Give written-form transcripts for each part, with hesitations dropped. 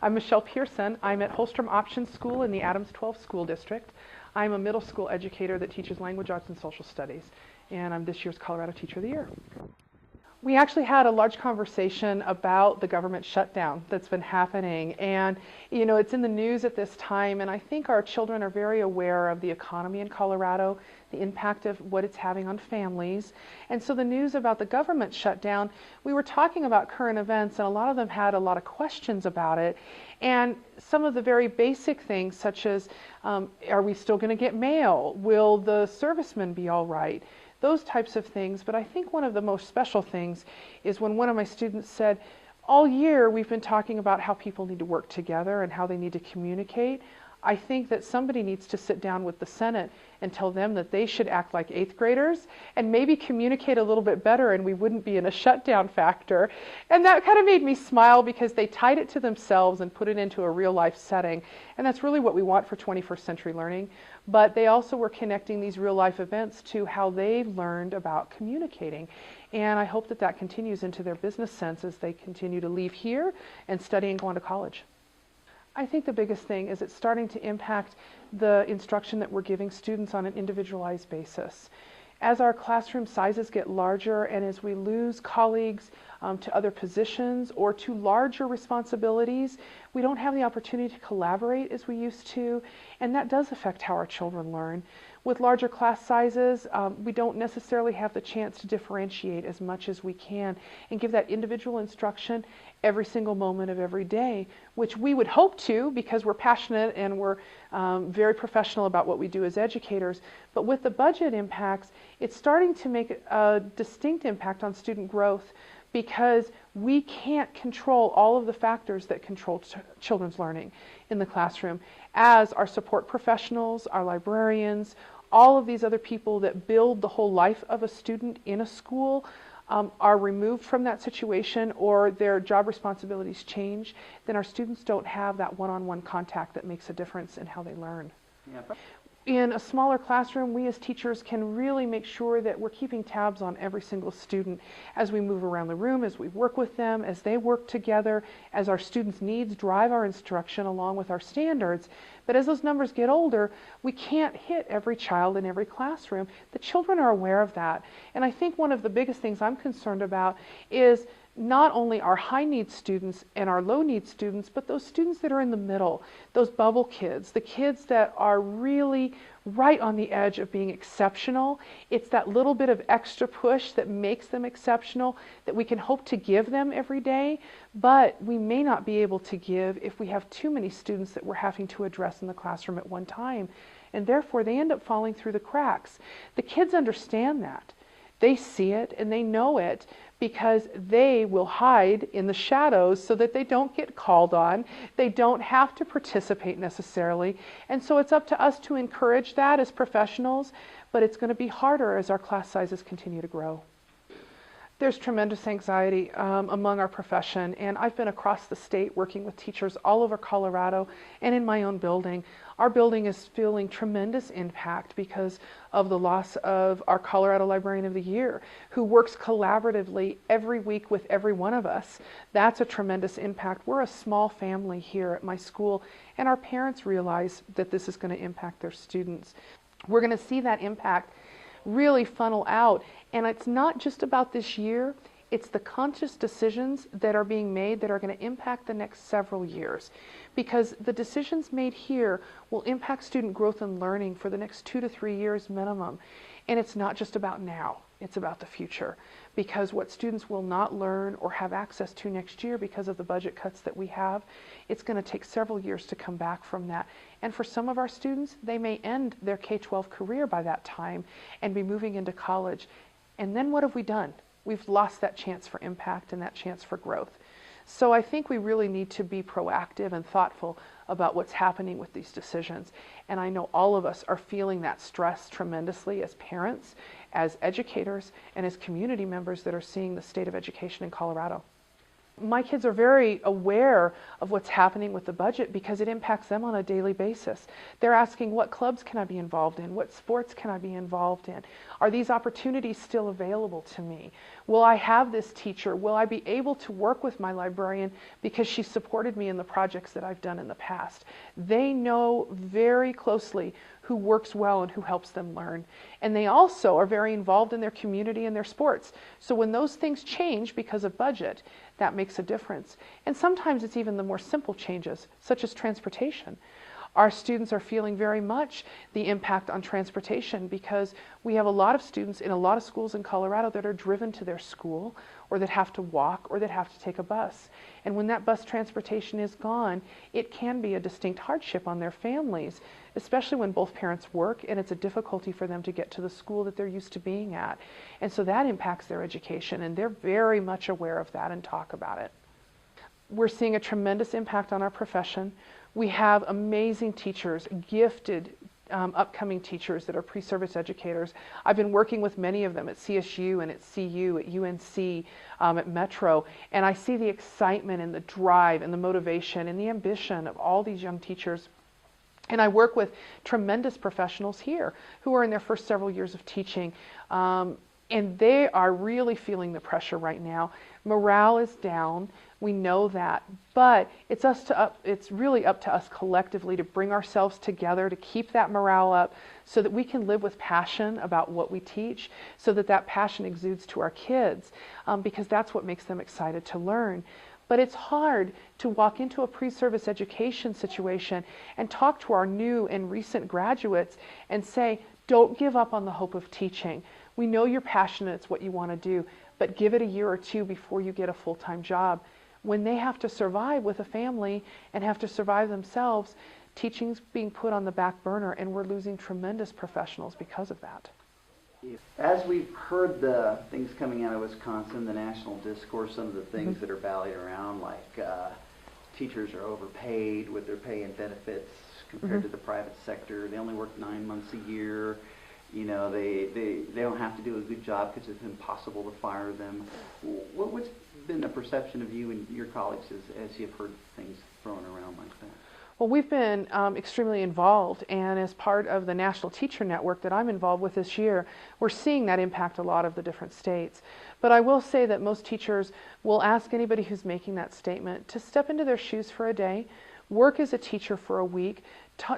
I'm Michelle Pearson. I'm at Hulstrom Options School in the Adams 12 School District. I'm a middle school educator that teaches language arts and social studies, and I'm this year's Colorado Teacher of the Year. We actually had a large conversation about the government shutdown that's been happening, and it's in the news at this time, and I think our children are very aware of the economy in Colorado, the impact of what it's having on families. And so the news about the government shutdown, we were talking about current events, and a lot of them had a lot of questions about it. And some of the very basic things, such as, are we still going to get mail? Will the servicemen be all right? Those types of things. But I think one of the most special things is when one of my students said, all year we've been talking about how people need to work together and how they need to communicate. I think that somebody needs to sit down with the Senate and tell them that they should act like 8th graders and maybe communicate a little bit better, and we wouldn't be in a shutdown factor. And that kind of made me smile because they tied it to themselves and put it into a real life setting. And that's really what we want for 21st century learning. But they also were connecting these real life events to how they've learned about communicating. And I hope that that continues into their business sense as they continue to leave here and study and go on to college. I think the biggest thing is it's starting to impact the instruction that we're giving students on an individualized basis. As our classroom sizes get larger and as we lose colleagues to other positions or to larger responsibilities, we don't have the opportunity to collaborate as we used to, and that does affect how our children learn. With larger class sizes, we don't necessarily have the chance to differentiate as much as we can and give that individual instruction every single moment of every day, which we would hope to because we're passionate and we're very professional about what we do as educators. But with the budget impacts, it's starting to make a distinct impact on student growth because we can't control all of the factors that control children's learning in the classroom. As our support professionals, our librarians, all of these other people that build the whole life of a student in a school are removed from that situation or their job responsibilities change, then our students don't have that one-on-one contact that makes a difference in how they learn. Yeah. In a smaller classroom, we as teachers can really make sure that we're keeping tabs on every single student as we move around the room, as we work with them, as they work together, as our students' needs drive our instruction along with our standards. But as those numbers get older, we can't hit every child in every classroom. The children are aware of that. And I think one of the biggest things I'm concerned about is not only our high-need students and our low-need students, but those students that are in the middle, those bubble kids, the kids that are really right on the edge of being exceptional. It's that little bit of extra push that makes them exceptional that we can hope to give them every day, but we may not be able to give if we have too many students that we're having to address in the classroom at one time, and therefore they end up falling through the cracks. The kids understand that. They see it and they know it because they will hide in the shadows so that they don't get called on. They don't have to participate necessarily. And so it's up to us to encourage that as professionals, but it's going to be harder as our class sizes continue to grow. There's tremendous anxiety among our profession, and I've been across the state working with teachers all over Colorado and in my own building. Our building is feeling tremendous impact because of the loss of our Colorado Librarian of the Year, who works collaboratively every week with every one of us. That's a tremendous impact. We're a small family here at my school, and our parents realize that this is going to impact their students. We're going to see that impact really funnel out. And it's not just about this year, it's the conscious decisions that are being made that are going to impact the next several years. Because the decisions made here will impact student growth and learning for the next 2 to 3 years minimum. And it's not just about now, it's about the future. Because what students will not learn or have access to next year because of the budget cuts that we have, it's going to take several years to come back from that. And for some of our students, they may end their K-12 career by that time and be moving into college. And then what have we done? We've lost that chance for impact and that chance for growth. So I think we really need to be proactive and thoughtful about what's happening with these decisions. And I know all of us are feeling that stress tremendously as parents, as educators, and as community members that are seeing the state of education in Colorado. My kids are very aware of what's happening with the budget because it impacts them on a daily basis. They're asking, what clubs can I be involved in? What sports can I be involved in? Are these opportunities still available to me? Will I have this teacher? Will I be able to work with my librarian because she supported me in the projects that I've done in the past? They know very closely who works well and who helps them learn. And they also are very involved in their community and their sports. So when those things change because of budget, that makes a difference. And sometimes it's even the more simple changes, such as transportation. Our students are feeling very much the impact on transportation because we have a lot of students in a lot of schools in Colorado that are driven to their school, or that have to walk, or that have to take a bus. And when that bus transportation is gone, it can be a distinct hardship on their families, especially when both parents work and it's a difficulty for them to get to the school that they're used to being at. And so that impacts their education, and they're very much aware of that and talk about it. We're seeing a tremendous impact on our profession. We have amazing teachers, gifted upcoming teachers that are pre-service educators. I've been working with many of them at CSU and at CU, at UNC, at Metro, and I see the excitement and the drive and the motivation and the ambition of all these young teachers. And I work with tremendous professionals here who are in their first several years of teaching, and they are really feeling the pressure right now. Morale is down. We know that, but it's really up to us collectively to bring ourselves together to keep that morale up so that we can live with passion about what we teach, so that that passion exudes to our kids, because that's what makes them excited to learn. But it's hard to walk into a pre-service education situation and talk to our new and recent graduates and say, don't give up on the hope of teaching. We know you're passionate, it's what you want to do, but give it a year or two before you get a full-time job. When they have to survive with a family and have to survive themselves, teaching's being put on the back burner, and we're losing tremendous professionals because of that. As we've heard the things coming out of Wisconsin, the national discourse, some of the things that are ballying around, like teachers are overpaid with their pay and benefits compared to the private sector. They only work 9 months a year. You know, they don't have to do a good job because it's impossible to fire them. What's been the perception of you and your colleagues as you've heard things thrown around like that? Well, we've been extremely involved, and as part of the National Teacher Network that I'm involved with this year, we're seeing that impact a lot of the different states. But I will say that most teachers will ask anybody who's making that statement to step into their shoes for a day, work as a teacher for a week,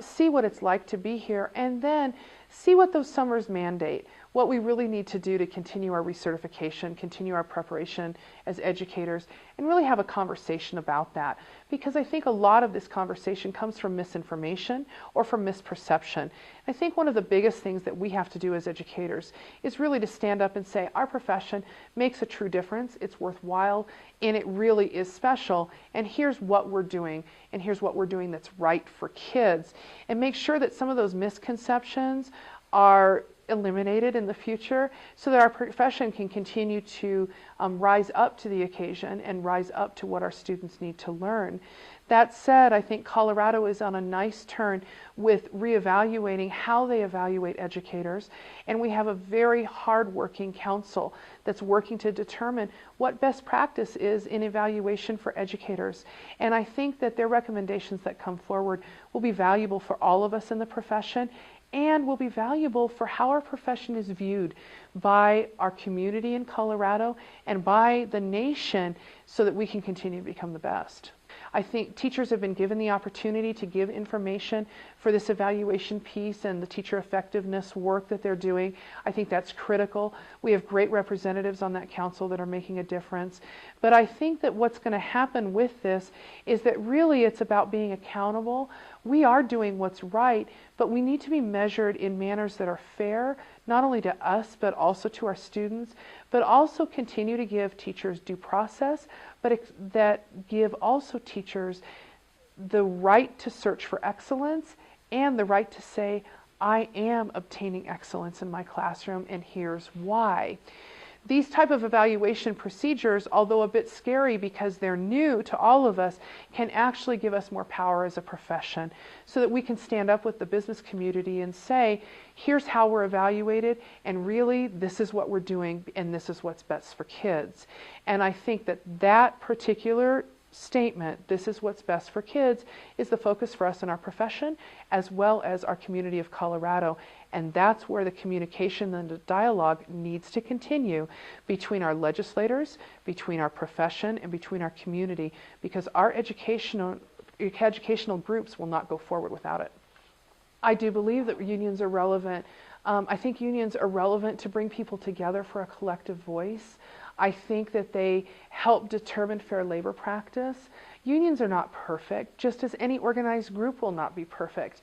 see what it's like to be here, and then see what those summers mandate, what we really need to do to continue our recertification, continue our preparation as educators, and really have a conversation about that. Because I think a lot of this conversation comes from misinformation or from misperception. I think one of the biggest things that we have to do as educators is really to stand up and say, our profession makes a true difference, it's worthwhile, and it really is special, and here's what we're doing, and here's what we're doing that's right for kids. And make sure that some of those misconceptions are eliminated in the future so that our profession can continue to rise up to the occasion and rise up to what our students need to learn. That said, I think Colorado is on a nice turn with reevaluating how they evaluate educators, and we have a very hard-working council that's working to determine what best practice is in evaluation for educators. And I think that their recommendations that come forward will be valuable for all of us in the profession, and will be valuable for how our profession is viewed by our community in Colorado and by the nation so that we can continue to become the best. I think teachers have been given the opportunity to give information for this evaluation piece and the teacher effectiveness work that they're doing. I think that's critical. We have great representatives on that council that are making a difference. But I think that what's going to happen with this is that really it's about being accountable. We are doing what's right, but we need to be measured in manners that are fair, not only to us, but also to our students, but also continue to give teachers due process, but that give also teachers the right to search for excellence and the right to say, I am obtaining excellence in my classroom, and here's why. These type of evaluation procedures, although a bit scary because they're new to all of us, can actually give us more power as a profession so that we can stand up with the business community and say, here's how we're evaluated, and really this is what we're doing, and this is what's best for kids. And I think that that particular statement, this is what's best for kids, is the focus for us in our profession as well as our community of Colorado. And that's where the communication and the dialogue needs to continue between our legislators, between our profession, and between our community, because our educational groups will not go forward without it. I do believe that unions are relevant. I think unions are relevant to bring people together for a collective voice. I think that they help determine fair labor practice. Unions are not perfect, just as any organized group will not be perfect.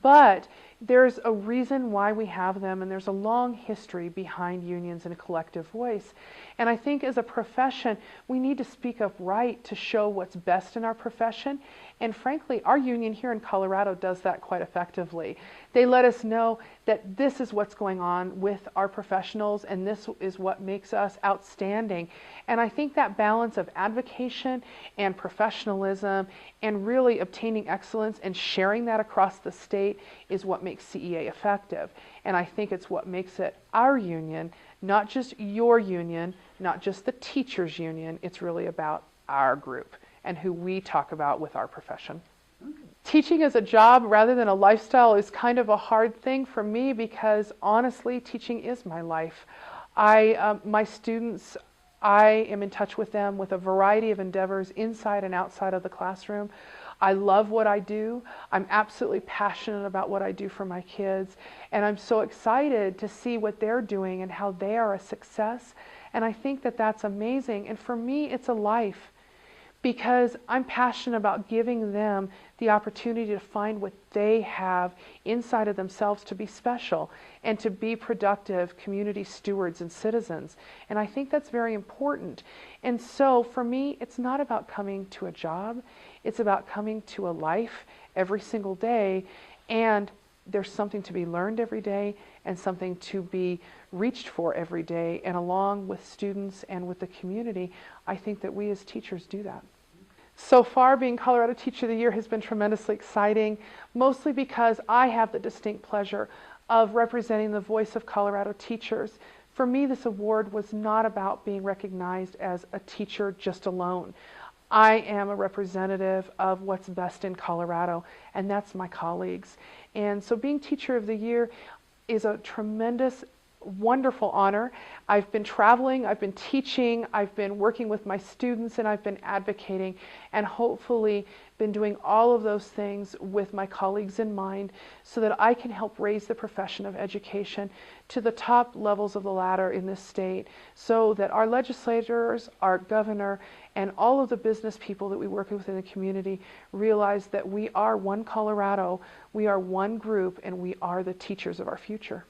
But there's a reason why we have them, and there's a long history behind unions and a collective voice. And I think as a profession, we need to speak up right to show what's best in our profession. And frankly, our union here in Colorado does that quite effectively. They let us know that this is what's going on with our professionals, and this is what makes us outstanding. And I think that balance of advocation and professionalism and really obtaining excellence and sharing that across the state is what makes CEA effective. And I think it's what makes it our union, not just your union, not just the teachers' union. It's really about our group and who we talk about with our profession. Teaching as a job rather than a lifestyle is kind of a hard thing for me because honestly, teaching is my life. My students, I am in touch with them with a variety of endeavors inside and outside of the classroom. I love what I do. I'm absolutely passionate about what I do for my kids, and I'm so excited to see what they're doing and how they are a success. And I think that that's amazing. And for me, it's a life, because I'm passionate about giving them the opportunity to find what they have inside of themselves to be special and to be productive community stewards and citizens. And I think that's very important. And so for me, it's not about coming to a job. It's about coming to a life every single day, and there's something to be learned every day and something to be reached for every day. And along with students and with the community, I think that we as teachers do that. So far, being Colorado Teacher of the Year has been tremendously exciting, mostly because I have the distinct pleasure of representing the voice of Colorado teachers. For me, this award was not about being recognized as a teacher just alone. I am a representative of what's best in Colorado, and that's my colleagues. And so being Teacher of the Year is a tremendous, wonderful honor. I've been traveling, I've been teaching, I've been working with my students, and I've been advocating, and hopefully been doing all of those things with my colleagues in mind so that I can help raise the profession of education to the top levels of the ladder in this state, so that our legislators, our governor, and all of the business people that we work with in the community realize that we are one Colorado, we are one group, and we are the teachers of our future.